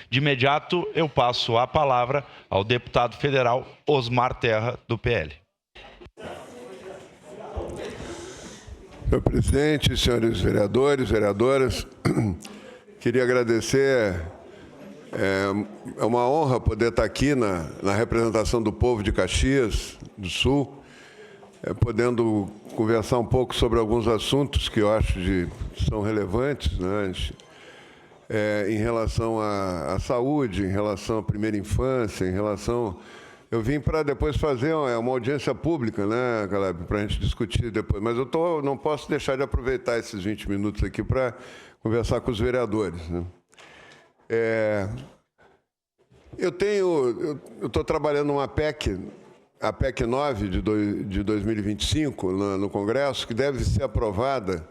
De imediato, eu passo a palavra ao deputado federal Osmar Terra, do PL. Senhor presidente, senhores vereadores, vereadoras, queria agradecer, é uma honra poder estar aqui na representação do povo de Caxias do Sul, podendo conversar um pouco sobre alguns assuntos que eu acho que são relevantes, né, em relação à saúde, em relação à primeira infância, em relação... Eu vim para depois fazer uma audiência pública, né, Caleb, para a gente discutir depois. Mas eu não posso deixar de aproveitar esses 20 minutos aqui para conversar com os vereadores, né. Eu estou trabalhando uma PEC, a PEC 9 de 2025, no Congresso, que deve ser aprovada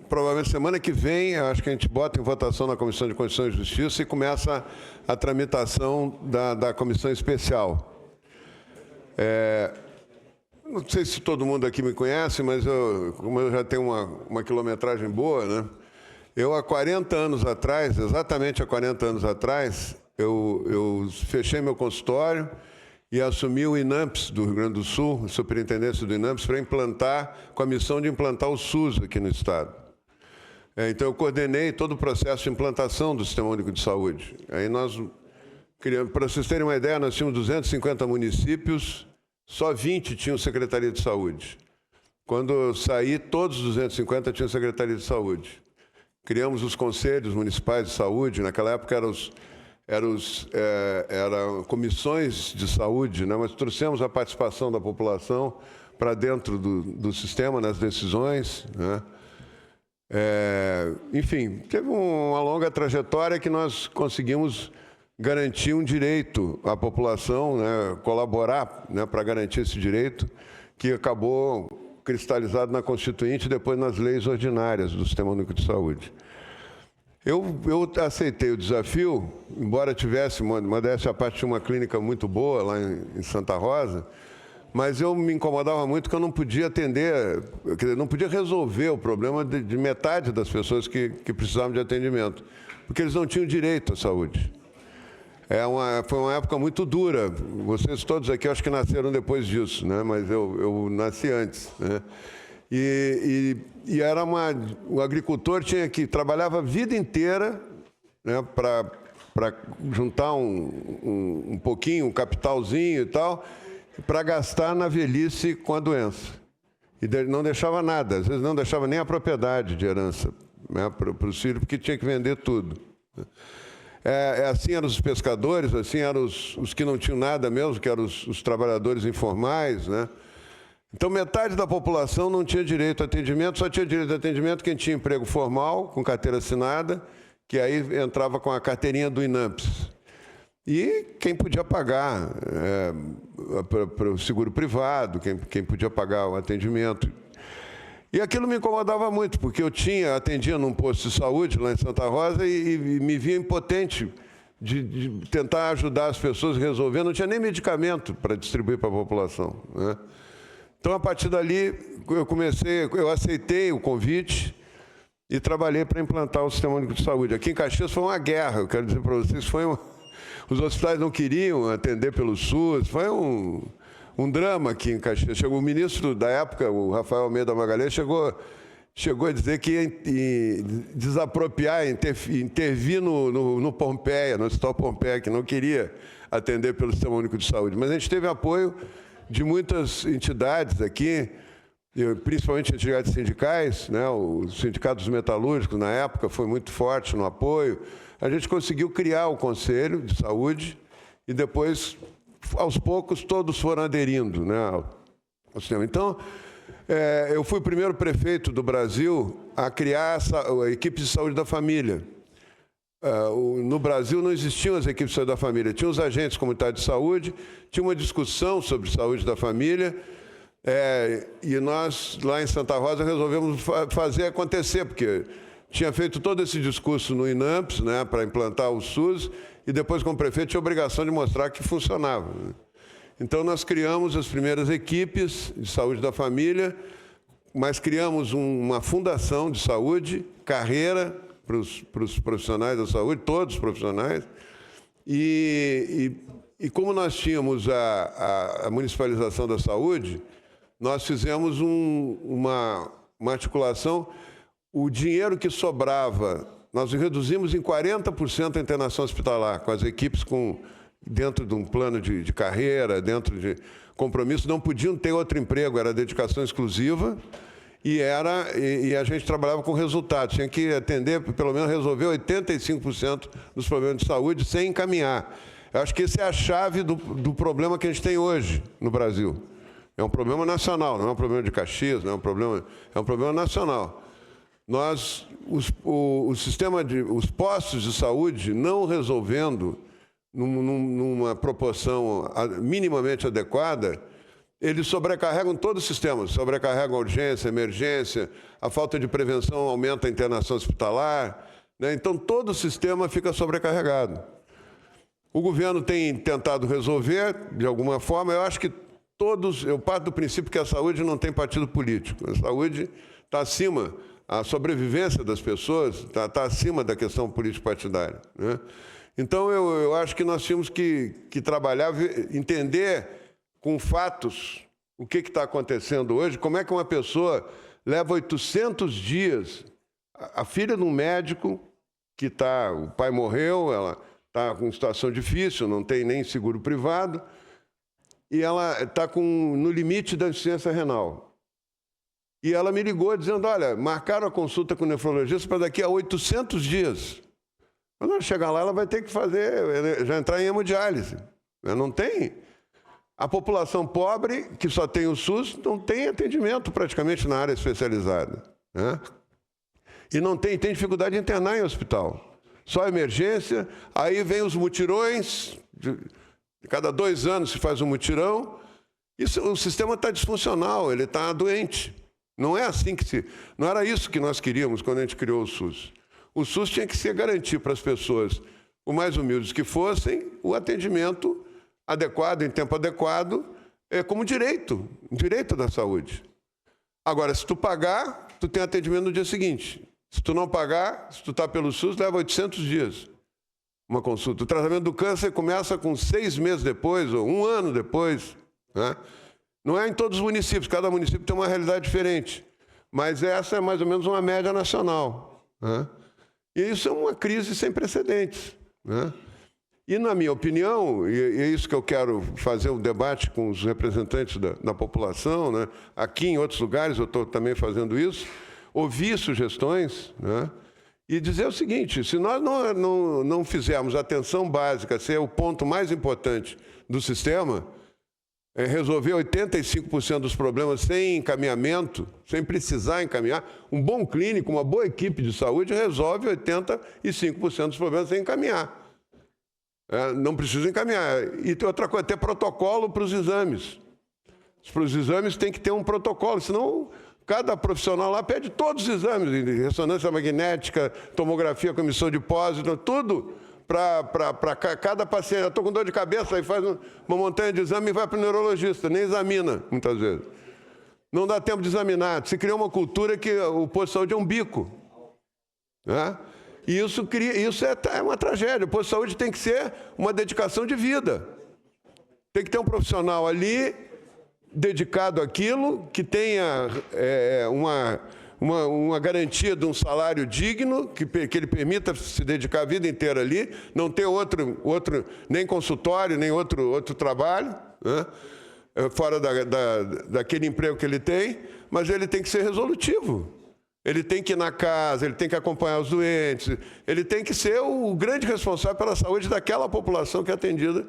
provavelmente semana que vem. Acho que a gente bota em votação na Comissão de Constituição e Justiça e começa a tramitação da Comissão Especial. Não sei se todo mundo aqui me conhece, mas como eu já tenho uma quilometragem boa, né? Eu, há 40 anos atrás, exatamente há 40 anos atrás, eu fechei meu consultório e assumi o INAMPS do Rio Grande do Sul, a superintendência do INAMPS, para implantar, com a missão de implantar o SUS aqui no Estado. Então, eu coordenei todo o processo de implantação do Sistema Único de Saúde. Aí nós criamos, para vocês terem uma ideia, nós tínhamos 250 municípios, só 20 tinham Secretaria de Saúde. Quando eu saí, todos os 250 tinham Secretaria de Saúde. Criamos os Conselhos Municipais de Saúde, naquela época eram comissões de saúde, né? Mas trouxemos a participação da população para dentro do sistema, nas decisões, né? Enfim, teve uma longa trajetória que nós conseguimos garantir um direito à população, né? Colaborar, né, para garantir esse direito, que acabou cristalizado na Constituinte e depois nas leis ordinárias do Sistema Único de Saúde. Eu aceitei o desafio, embora tivesse, modéstia à parte, uma clínica muito boa lá em Santa Rosa, mas eu me incomodava muito que eu não podia atender, quer dizer, não podia resolver o problema de metade das pessoas que precisavam de atendimento, porque eles não tinham direito à saúde. Foi uma época muito dura. Vocês todos aqui, acho que nasceram depois disso, né? Mas eu nasci antes, né? E era o agricultor trabalhava a vida inteira, né, para juntar um pouquinho, um capitalzinho e tal, para gastar na velhice com a doença. E não deixava nada, às vezes não deixava nem a propriedade de herança, né, para os filhos, porque tinha que vender tudo. Assim eram os pescadores, assim eram os que não tinham nada mesmo, que eram os trabalhadores informais, né? Então, metade da população não tinha direito a atendimento, só tinha direito a atendimento quem tinha emprego formal, com carteira assinada, que aí entrava com a carteirinha do INAMPS. E quem podia pagar para o seguro privado, quem podia pagar o atendimento. E aquilo me incomodava muito, porque eu atendia num posto de saúde lá em Santa Rosa e me via impotente de tentar ajudar as pessoas a resolver. Não tinha nem medicamento para distribuir para a população, né? Então, a partir dali, eu aceitei o convite e trabalhei para implantar o Sistema Único de Saúde. Aqui em Caxias foi uma guerra, eu quero dizer para vocês, os hospitais não queriam atender pelo SUS, foi um drama aqui em Caxias. Chegou o ministro da época, o Rafael Almeida Magalhães, chegou a dizer que ia desapropriar, intervir no Pompeia, no Hospital Pompeia, que não queria atender pelo Sistema Único de Saúde. Mas a gente teve apoio de muitas entidades aqui, principalmente entidades sindicais, né? O Sindicato dos Metalúrgicos, na época, foi muito forte no apoio. A gente conseguiu criar o Conselho de Saúde e depois, aos poucos, todos foram aderindo, né, ao sistema. Então, eu fui o primeiro prefeito do Brasil a criar a equipe de saúde da família. No Brasil não existiam as equipes de saúde da família, tinha os agentes comunitários de saúde, tinha uma discussão sobre saúde da família, e nós, lá em Santa Rosa, resolvemos fazer acontecer, porque tinha feito todo esse discurso no INAMPS, né, para implantar o SUS, e depois, como prefeito, tinha a obrigação de mostrar que funcionava, né? Então, nós criamos as primeiras equipes de saúde da família, mas criamos uma fundação de saúde, carreira, os profissionais da saúde, todos os profissionais. E como nós tínhamos a municipalização da saúde, nós fizemos uma articulação. O dinheiro que sobrava, nós reduzimos em 40% a internação hospitalar, com as equipes dentro de um plano de carreira, dentro de compromisso, não podiam ter outro emprego, era dedicação exclusiva, e a gente trabalhava com resultados. Tinha que atender, pelo menos resolver 85% dos problemas de saúde sem encaminhar. Eu acho que essa é a chave do problema que a gente tem hoje no Brasil. É um problema nacional, não é um problema de Caxias, não é um problema nacional. Os postos de saúde não resolvendo numa proporção minimamente adequada, eles sobrecarregam todo o sistema, sobrecarregam a urgência, a emergência, a falta de prevenção aumenta a internação hospitalar, né? Então todo o sistema fica sobrecarregado. O governo tem tentado resolver de alguma forma. Eu acho que eu parto do princípio que a saúde não tem partido político. A saúde está acima, a sobrevivência das pessoas está acima da questão político-partidária, né? Então, eu acho que nós tínhamos que trabalhar, entender com fatos o que está acontecendo hoje, como é que uma pessoa leva 800 dias, a filha de um médico, o pai morreu, ela está com situação difícil, não tem nem seguro privado, e ela está no limite da insuficiência renal. E ela me ligou dizendo, olha, marcaram a consulta com o nefrologista para daqui a 800 dias. Quando ela chegar lá, ela vai ter que já entrar em hemodiálise. Não tem. A população pobre, que só tem o SUS, não tem atendimento praticamente na área especializada, né? E tem dificuldade de internar em hospital. Só emergência, aí vem os mutirões, cada 2 anos se faz um mutirão. O sistema está disfuncional, ele está doente. Não é assim não era isso que nós queríamos quando a gente criou o SUS. O SUS tinha que garantir para as pessoas, por mais humildes que fossem, o atendimento adequado, em tempo adequado, como direito da saúde. Agora, se tu pagar, tu tem atendimento no dia seguinte. Se tu não pagar, se tu está pelo SUS, leva 800 dias uma consulta. O tratamento do câncer começa com 6 meses depois, ou 1 ano depois, né? Não é em todos os municípios, cada município tem uma realidade diferente. Mas essa é mais ou menos uma média nacional, né? E isso é uma crise sem precedentes, né? E, na minha opinião, e é isso que eu quero fazer um debate com os representantes da população, né? Aqui em outros lugares eu estou também fazendo isso, ouvir sugestões, né? E dizer o seguinte, se nós não fizermos a atenção básica ser o ponto mais importante do sistema, resolver 85% dos problemas sem encaminhamento, sem precisar encaminhar. Um bom clínico, uma boa equipe de saúde resolve 85% dos problemas sem encaminhar. Não precisa encaminhar. E tem outra coisa, ter protocolo para os exames. Para os exames tem que ter um protocolo, senão cada profissional lá pede todos os exames, ressonância magnética, tomografia com emissão de pósito, tudo para cada paciente. Eu estou com dor de cabeça, aí faz uma montanha de exame e vai para o neurologista, nem examina, muitas vezes. Não dá tempo de examinar. Se cria uma cultura que o posto de saúde é um bico, né? E isso é uma tragédia. O posto de saúde tem que ser uma dedicação de vida. Tem que ter um profissional ali dedicado àquilo, que tenha uma garantia de um salário digno, que ele permita se dedicar a vida inteira ali, não ter outro nem consultório, nem outro trabalho, né? Fora daquele emprego que ele tem, mas ele tem que ser resolutivo. Ele tem que ir na casa, ele tem que acompanhar os doentes, ele tem que ser o grande responsável pela saúde daquela população que é atendida.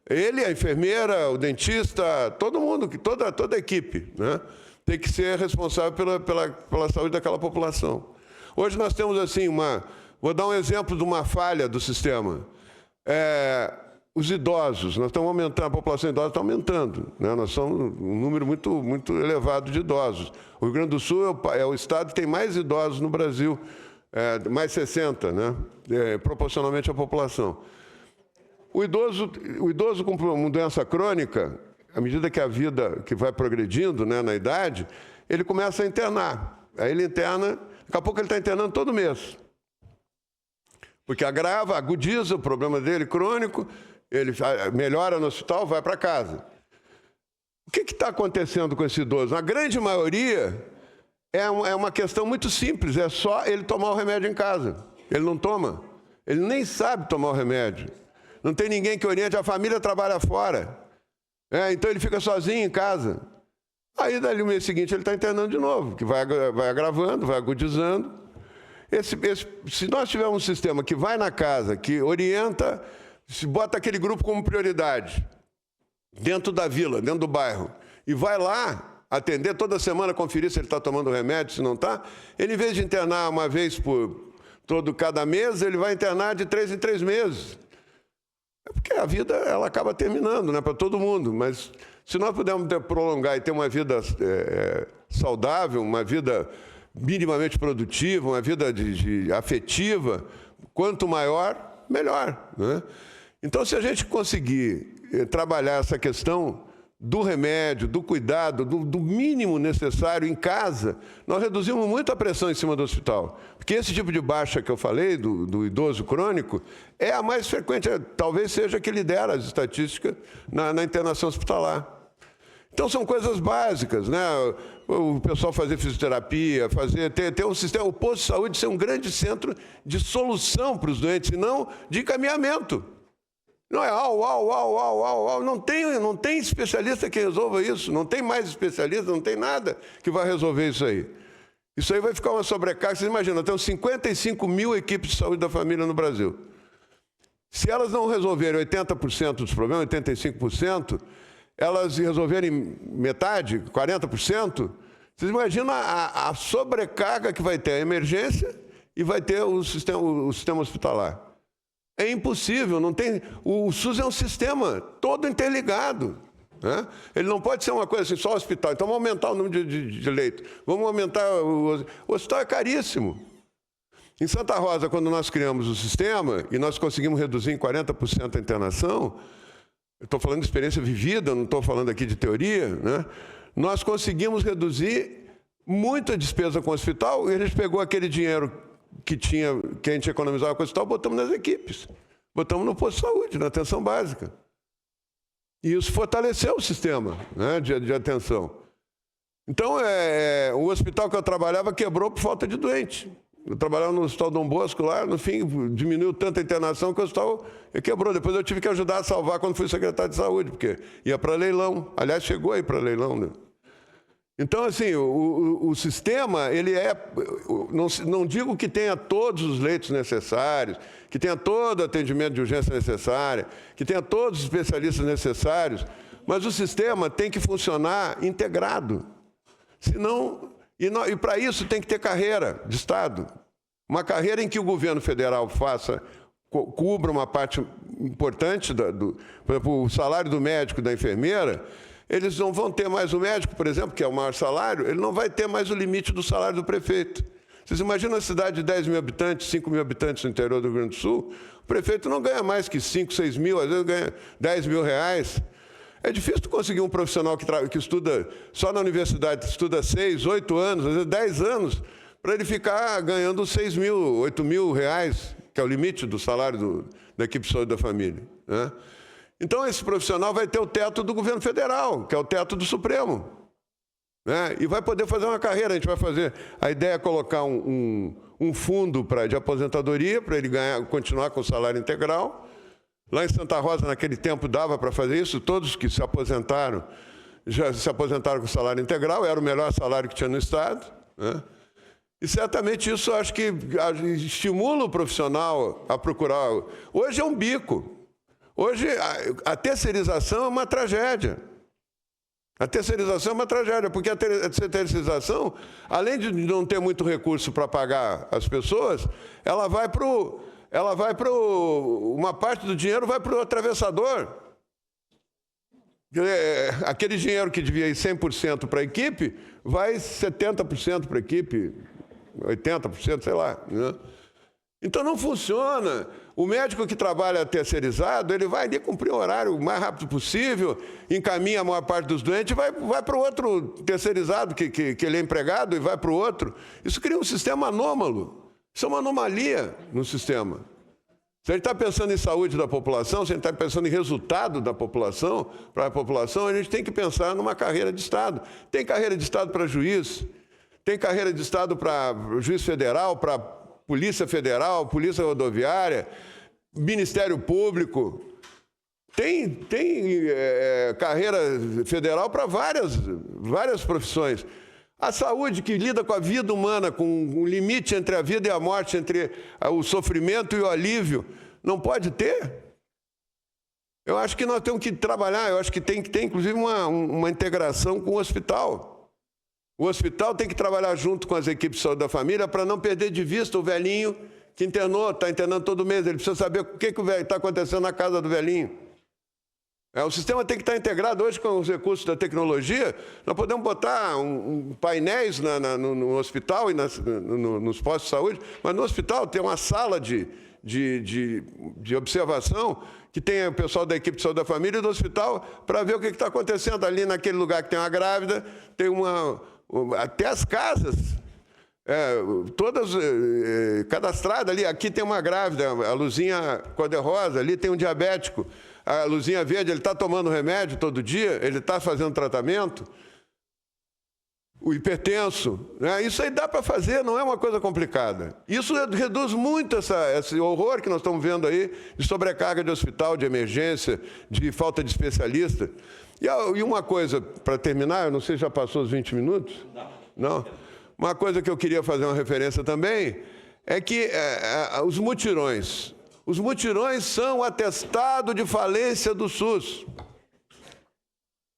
Ele, a enfermeira, o dentista, todo mundo, toda a equipe, né? Tem que ser responsável pela saúde daquela população. Hoje nós temos assim vou dar um exemplo de uma falha do sistema. Os idosos, nós estamos aumentando, a população idosa está aumentando, né? Nós somos um número muito, muito elevado de idosos. O Rio Grande do Sul é o estado que tem mais idosos no Brasil, mais 60, né? Proporcionalmente à população. O idoso com uma doença crônica, à medida que a vida que vai progredindo, né, na idade, ele começa a internar. Aí ele interna, daqui a pouco ele está internando todo mês. Porque agrava, agudiza o problema dele crônico, ele melhora no hospital, vai para casa. O que está acontecendo com esse idoso? Na grande maioria, é uma questão muito simples, é só ele tomar o remédio em casa. Ele não toma, ele nem sabe tomar o remédio. Não tem ninguém que oriente, a família trabalha fora. Então ele fica sozinho em casa. Aí, dali no mês seguinte, ele está internando de novo, que vai agravando, vai agudizando. Se nós tivermos um sistema que vai na casa, que orienta, se bota aquele grupo como prioridade, dentro da vila, dentro do bairro, e vai lá atender toda semana, conferir se ele está tomando remédio, se não está, ele, em vez de internar uma vez por cada mês, ele vai internar de 3 em 3 meses. É porque a vida ela acaba terminando, né, para todo mundo, mas se nós pudermos prolongar e ter uma vida saudável, uma vida minimamente produtiva, uma vida afetiva, quanto maior, melhor, né? Então, se a gente conseguir trabalhar essa questão do remédio, do cuidado, do mínimo necessário em casa, nós reduzimos muito a pressão em cima do hospital. Porque esse tipo de baixa que eu falei, do idoso crônico, é a mais frequente, talvez seja a que lidera as estatísticas na internação hospitalar. Então, são coisas básicas, né? O pessoal fazer fisioterapia, ter um sistema, o posto de saúde ser um grande centro de solução para os doentes, e não de encaminhamento. Não é não tem especialista que resolva isso, não tem mais especialista, não tem nada que vai resolver isso aí. Isso aí vai ficar uma sobrecarga. Vocês imaginam, temos 55 mil equipes de saúde da família no Brasil. Se elas não resolverem 80% dos problemas, 85%, elas resolverem metade, 40%, vocês imaginam a sobrecarga que vai ter a emergência e vai ter o sistema hospitalar. É impossível, não tem. O SUS é um sistema todo interligado, né? Ele não pode ser uma coisa assim, só o hospital. Então vamos aumentar o número de leitos. Vamos aumentar. O hospital é caríssimo. Em Santa Rosa, quando nós criamos o sistema e nós conseguimos reduzir em 40% a internação, eu estou falando de experiência vivida, não estou falando aqui de teoria, né? Nós conseguimos reduzir muito a despesa com o hospital e a gente pegou aquele dinheiro que a gente economizava com o hospital, botamos nas equipes, botamos no posto de saúde, na atenção básica. E isso fortaleceu o sistema, né, de atenção. Então, o hospital que eu trabalhava quebrou por falta de doente. Eu trabalhava no Hospital Dom Bosco lá, no fim, diminuiu tanta internação que o hospital quebrou. Depois eu tive que ajudar a salvar quando fui secretário de saúde, porque ia para leilão. Aliás, chegou aí para leilão, né? Então, assim, o sistema, ele não digo que tenha todos os leitos necessários, que tenha todo o atendimento de urgência necessária, que tenha todos os especialistas necessários, mas o sistema tem que funcionar integrado. Senão, e para isso tem que ter carreira de Estado. Uma carreira em que o governo federal cubra uma parte importante, por exemplo, o salário do médico e da enfermeira. Eles não vão ter mais o médico, por exemplo, que é o maior salário, ele não vai ter mais o limite do salário do prefeito. Vocês imaginam uma cidade de 10 mil habitantes, 5 mil habitantes no interior do Rio Grande do Sul? O prefeito não ganha mais que 5, 6 mil, às vezes ganha 10 mil reais. É difícil conseguir um profissional que estuda só na universidade, estuda 6, 8 anos, às vezes 10 anos, para ele ficar ganhando 6 mil, 8 mil reais, que é o limite do salário da equipe de saúde da família, né? Então, esse profissional vai ter o teto do governo federal, que é o teto do Supremo, né? E vai poder fazer uma carreira. A gente vai fazer... A ideia é colocar um fundo de aposentadoria, para ele continuar com o salário integral. Lá em Santa Rosa, naquele tempo, dava para fazer isso. Todos que se aposentaram, já se aposentaram com salário integral. Era o melhor salário que tinha no Estado, né? E certamente isso, acho que estimula o profissional a procurar... Hoje é um bico. Hoje, a terceirização é uma tragédia. A terceirização é uma tragédia, porque a terceirização, além de não ter muito recurso para pagar as pessoas, uma parte do dinheiro vai para o atravessador. Aquele dinheiro que devia ir 100% para a equipe, vai 70% para a equipe, 80%, sei lá, né? Então não funciona. O médico que trabalha terceirizado, ele vai ali cumprir o horário o mais rápido possível, encaminha a maior parte dos doentes e vai para o outro terceirizado, que ele é empregado, e vai para o outro. Isso cria um sistema anômalo. Isso é uma anomalia no sistema. Se a gente está pensando em saúde da população, se a gente está pensando em resultado da população, para a população, a gente tem que pensar numa carreira de Estado. Tem carreira de Estado para juiz, tem carreira de Estado para juiz federal, para Polícia Federal, Polícia Rodoviária, Ministério Público. Tem carreira federal para várias profissões. A saúde, que lida com a vida humana, com um limite entre a vida e a morte, entre o sofrimento e o alívio, não pode ter? Eu acho que nós temos que trabalhar, eu acho que tem que ter, inclusive, uma integração com o hospital. O hospital tem que trabalhar junto com as equipes de saúde da família para não perder de vista o velhinho que internou, está internando todo mês. Ele precisa saber o que está acontecendo na casa do velhinho. O sistema tem que estar integrado. Hoje, com os recursos da tecnologia, nós podemos botar painéis no hospital e nos postos de saúde, mas no hospital tem uma sala de observação que tem o pessoal da equipe de saúde da família e do hospital para ver o que está acontecendo ali naquele lugar que tem uma grávida, tem até as casas, todas cadastradas ali. Aqui tem uma grávida, a luzinha cor-de-rosa, ali tem um diabético. A luzinha verde, ele está tomando remédio todo dia, ele está fazendo tratamento. O hipertenso, né? Isso aí dá para fazer, não é uma coisa complicada. Isso reduz muito esse horror que nós estamos vendo aí de sobrecarga de hospital, de emergência, de falta de especialista. E uma coisa, para terminar, eu não sei se já passou os 20 minutos? Não? Uma coisa que eu queria fazer uma referência também é que os mutirões. Os mutirões são atestado de falência do SUS.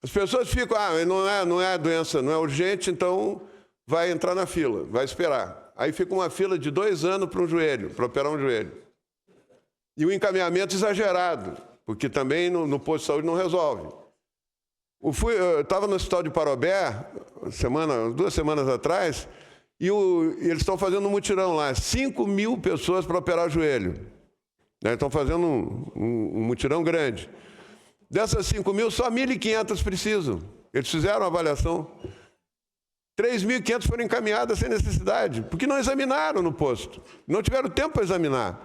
As pessoas ficam, não é doença, não é urgente, então vai entrar na fila, vai esperar. Aí fica uma fila de 2 anos para um joelho, para operar um joelho. E o encaminhamento exagerado, porque também no posto de saúde não resolve. Eu estava no hospital de Parobé, 2 semanas atrás, e eles estão fazendo um mutirão lá, 5.000 pessoas para operar o joelho. Estão fazendo um mutirão grande. Dessas 5.000, só 1.500 precisam. Eles fizeram a avaliação. 3.500 foram encaminhadas sem necessidade, porque não examinaram no posto. Não tiveram tempo para examinar.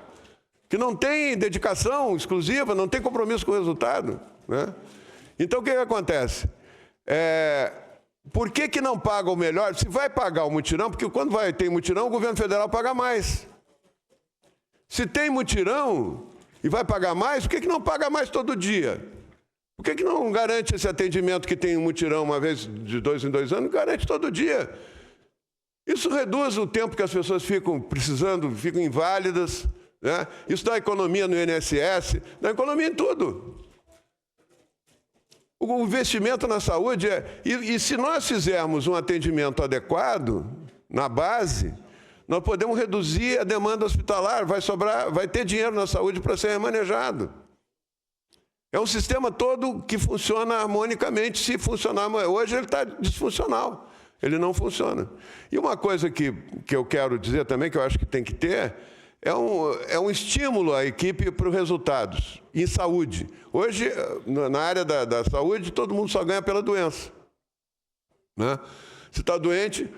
Que não tem dedicação exclusiva, não tem compromisso com o resultado. Né? Então, o que acontece? Por que não paga o melhor? Se vai pagar o mutirão, porque quando ter mutirão, o governo federal paga mais. Se tem mutirão e vai pagar mais, por que não paga mais todo dia? Por que não garante esse atendimento que tem um mutirão uma vez de 2 em 2 anos? Garante todo dia. Isso reduz o tempo que as pessoas ficam precisando, ficam inválidas. Né? Isso dá economia no INSS, dá economia em tudo. O investimento na saúde e se nós fizermos um atendimento adequado na base, nós podemos reduzir a demanda hospitalar, vai ter dinheiro na saúde para ser remanejado. É um sistema todo que funciona harmonicamente. Se funcionar, hoje ele está disfuncional, ele não funciona. E uma coisa que eu quero dizer também, que eu acho que tem que ter, é um estímulo à equipe para os resultados em saúde. Hoje, na área da saúde, todo mundo só ganha pela doença. Né? Se está doente...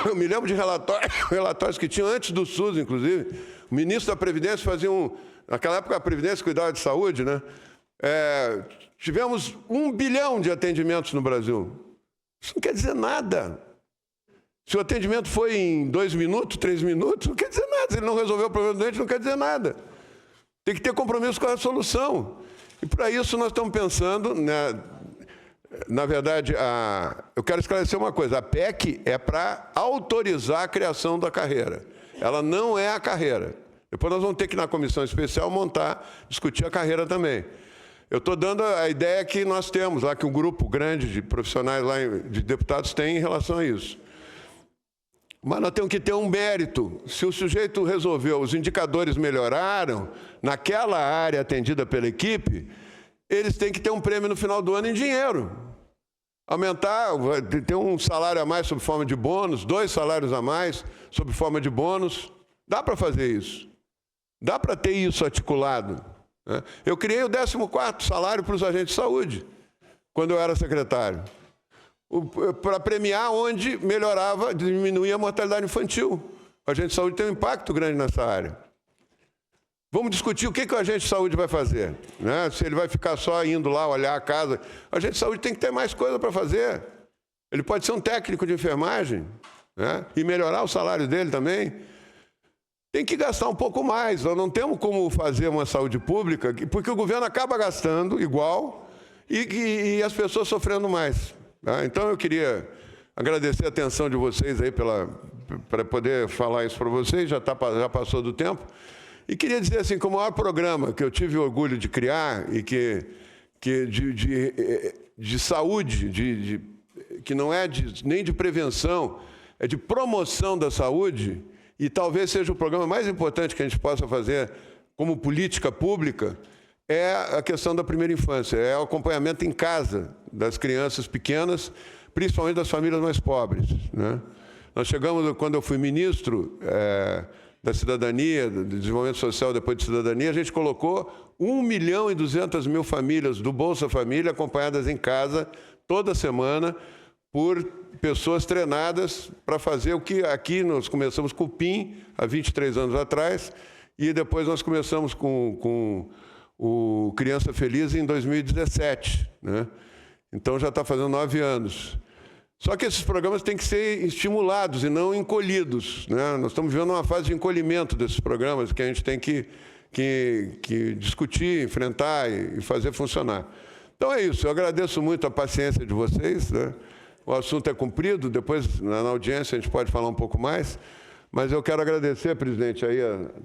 Eu me lembro de relatórios que tinham antes do SUS, inclusive. O ministro da Previdência fazia naquela época a Previdência cuidava de saúde, né? Tivemos 1 bilhão de atendimentos no Brasil. Isso não quer dizer nada. Se o atendimento foi em 2 minutos, 3 minutos, não quer dizer nada. Se ele não resolveu o problema do doente, não quer dizer nada. Tem que ter compromisso com a solução. E para isso nós estamos pensando, né? Na verdade, eu quero esclarecer uma coisa. A PEC é para autorizar a criação da carreira. Ela não é a carreira. Depois nós vamos ter que, na comissão especial, discutir a carreira também. Eu estou dando a ideia que nós temos lá, que um grupo grande de profissionais lá, de deputados, tem em relação a isso. Mas nós temos que ter um mérito. Se o sujeito resolveu, os indicadores melhoraram, naquela área atendida pela equipe, eles têm que ter um prêmio no final do ano em dinheiro. Aumentar, ter um salário a mais sob forma de bônus, 2 salários a mais sob forma de bônus. Dá para fazer isso. Dá para ter isso articulado. Né? Eu criei o 14º salário para os agentes de saúde, quando eu era secretário. Para premiar onde melhorava, diminuía a mortalidade infantil. O agente de saúde tem um impacto grande nessa área. Vamos discutir o que o agente de saúde vai fazer, né? Se ele vai ficar só indo lá olhar a casa. O agente de saúde tem que ter mais coisa para fazer. Ele pode ser um técnico de enfermagem, né? E melhorar o salário dele também. Tem que gastar um pouco mais. Nós não temos como fazer uma saúde pública, porque o governo acaba gastando igual e as pessoas sofrendo mais. Tá? Então, eu queria agradecer a atenção de vocês aí para poder falar isso para vocês. Já passou do tempo. E queria dizer assim, que o maior programa que eu tive orgulho de criar e que de saúde, que não é nem de prevenção, é de promoção da saúde, e talvez seja o programa mais importante que a gente possa fazer como política pública, é a questão da primeira infância, é o acompanhamento em casa das crianças pequenas, principalmente das famílias mais pobres, né? Nós chegamos, quando eu fui ministro da Cidadania, do Desenvolvimento Social depois de Cidadania, a gente colocou 1.200.000 famílias do Bolsa Família acompanhadas em casa toda semana por pessoas treinadas para fazer o que aqui nós começamos com o PIN há 23 anos atrás e depois nós começamos com o Criança Feliz em 2017, né? Então já está fazendo 9 anos. Só que esses programas têm que ser estimulados e não encolhidos, né? Nós estamos vivendo uma fase de encolhimento desses programas que a gente tem que discutir, enfrentar e fazer funcionar. Então é isso, eu agradeço muito a paciência de vocês, né? O assunto é cumprido, depois na audiência a gente pode falar um pouco mais, mas eu quero agradecer, presidente, aí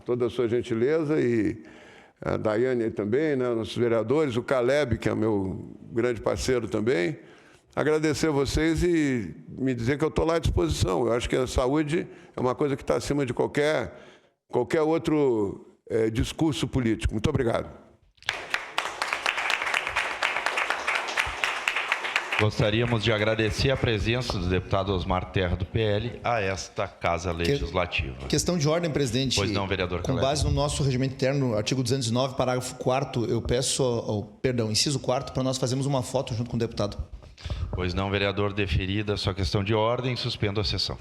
toda a sua gentileza e a Daiane aí também, né? Nossos vereadores, o Caleb, que é meu grande parceiro também. Agradecer a vocês e me dizer que eu estou lá à disposição. Eu acho que a saúde é uma coisa que está acima de qualquer outro discurso político. Muito obrigado. Gostaríamos de agradecer a presença do deputado Osmar Terra, do PL, a esta Casa Legislativa. Questão de ordem, presidente. Pois não, vereador Com base no nosso regimento interno, artigo 209, parágrafo 4º, eu peço, inciso 4º, para nós fazermos uma foto junto com o deputado. Pois não, vereador, deferida a sua questão de ordem, suspendo a sessão.